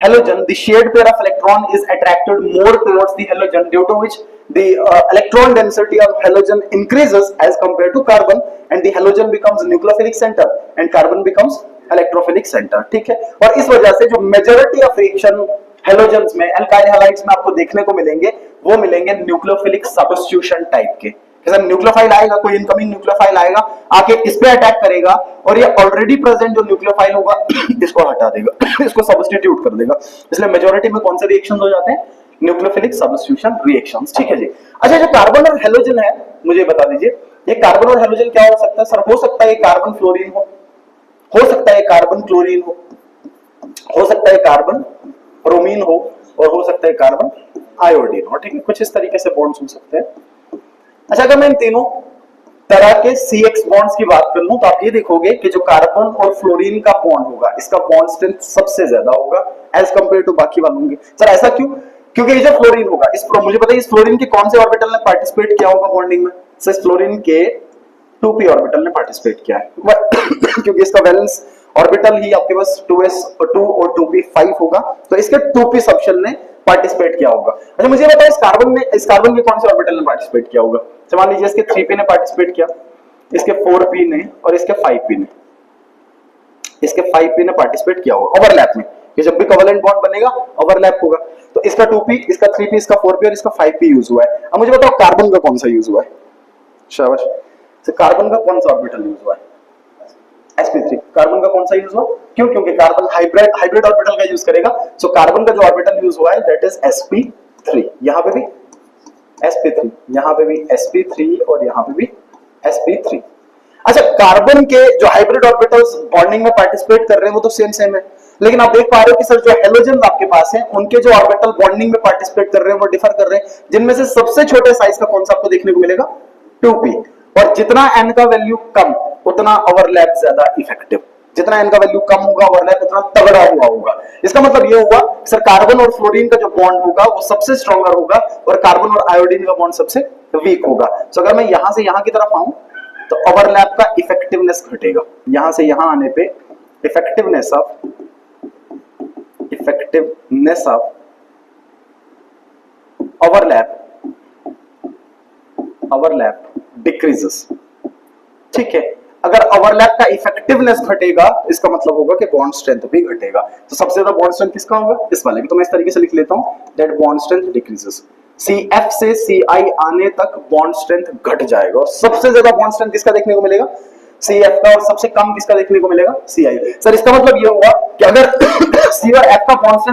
halogen, the shared pair of electron is attracted more towards the halogen, due to which the electron density of halogen increases as compared to carbon, and the halogen becomes nucleophilic center and carbon becomes electrophilic center. ठीक है, और इस वजह से जो majority of reaction halogens में, alkyl halides में आपको देखने को मिलेंगे, वो मिलेंगे न्यूक्लियोफिलिक सबस्टिट्यूशन टाइप के। जैसे न्यूक्लियोफाइल आएगा, कोई इनकमिंग न्यूक्लियोफाइल आएगा, आके इस पे अटैक करेगा और ये ऑलरेडी प्रेजेंट जो न्यूक्लियोफाइल होगा इसको हटा देगा, इसको सब्स्टिट्यूट कर देगा। इसलिए मेजॉरिटी में कौन से रिएक्शंस हो जाते हैं? Nucleophilic substitution reactions. ठीक है जी। अच्छा, जो कार्बन और हेलोजन है, मुझे बता दीजिए ये कार्बन और हेलोजन क्या हो सकता है? सर हो सकता है ये कार्बन फ्लोरीन हो सकता है कार्बन क्लोरीन हो सकता है कार्बन ब्रोमीन और हो सकता है कार्बन आयोडीन हो। ठीक है, कुछ इस तरीके से बॉन्ड्स हो सकते हैं। अच्छा, अगर मैं इन तीनों तरह के CX बॉन्ड्स की बात कर लूं तो आप ये देखोगे कि जो कार्बन और फ्लोरीन का बॉन्ड होगा, इसका बॉन्ड स्ट्रेंथ सबसे ज्यादा होगा एज कंपेयर टू बाकी वालों के। सर ऐसा क्यों? क्योंकि ये जो फ्लोरीन होगा, मुझे पता है इस फ्लोरीन के कौन से ऑर्बिटल ने पार्टिसिपेट किया होगा बॉन्डिंग में? सर इस फ्लोरीन के 2p ऑर्बिटल ने पार्टिसिपेट किया है क्योंकि इसका वैलेंस ऑर्बिटल ही आपके पास 2s2 और 2p 5 होगा, तो इसके 2p सबशेल ने पार्टिसिपेट किया होगा। अच्छा, मुझे बताओ इस कार्बन के कौन से ऑर्बिटल ने पार्टिसिपेट किया होगा? मान लीजिए इसके 3p ने पार्टिसिपेट किया, इसके 4p ने और इसके 5p ने, पार्टिसिपेट किया होगा ओवरलैप में। ये जब भी कोवेलेंट बॉन्ड बनेगा ओवरलैप होगा, तो इसका 2p, इसका 3p, इसका 4p और इसका 5p यूज हुआ है। अब मुझे बताओ कार्बन का कौन सा यूज हुआ है? शाबाश। तो कार्बन का कौन सा ऑर्बिटल यूज हुआ है? sp3। कार्बन का कौन सा यूज हुआ? क्यों? क्योंकि कार्बन हाइब्रिड ऑर्बिटल का यूज करेगा। सो कार्बन का जो ऑर्बिटल यूज हुआ है दैट इज sp3। यहां पे भी sp3, यहां पे भी sp3 और यहां पे भी sp3। अच्छा, कार्बन के जो हाइब्रिड ऑर्बिटल्स बॉन्डिंग में पार्टिसिपेट कर रहे हैं वो तो सेम है, लेकिन आप देख पा रहे हो कि सर जो हेलोजन आपके पास है उनके जो ऑर्बिटल बॉन्डिंग में पार्टिसिपेट कर रहे हैं वो डिफर कर रहे हैं, जिनमें से सबसे छोटे साइज का कौन सा आपको देखने को मिलेगा? 2p। और जितना n का वैल्यू कम उतना ओवरलैप ज्यादा इफेक्टिव, जितना n का वैल्यू कम होगा ओवरलैप उतना तगड़ा हुआ होगा। इसका मतलब ये हुआ सर कार्बन और फ्लोरीन का जो बॉन्ड होगा वो सबसे स्ट्रॉन्गर होगा और कार्बन और आयोडीन का बॉन्ड सबसे वीक होगा। सो अगर मैं यहां से यहां की तरफ आऊं तो ओवरलैप का इफेक्टिवनेस घटेगा, यहां से यहां आने पे इफेक्टिवनेस ऑफ ओवरलैप डिक्रीजेस। ठीक है, अगर ओवरलैप का इफेक्टिवनेस घटेगा इसका मतलब होगा कि बॉन्ड स्ट्रेंथ भी घटेगा। तो सबसे ज्यादा बॉन्ड स्ट्रेंथ किसका होगा? इस वाले की। तो मैं इस तरीके से लिख लेता हूं that bond strength decreases. CF से CI आने तक बॉन्ड स्ट्रेंथ घट जाएगा और सबसे ज्यादा बॉन्ड स्ट्रेंथ किसका देखने को मिलेगा? CF का। और सबसे कम किसका देखने को मिलेगा? CI। सर इसका मतलब ये हुआ कि अगर C और F का बॉन्ड स्ट्रेंथ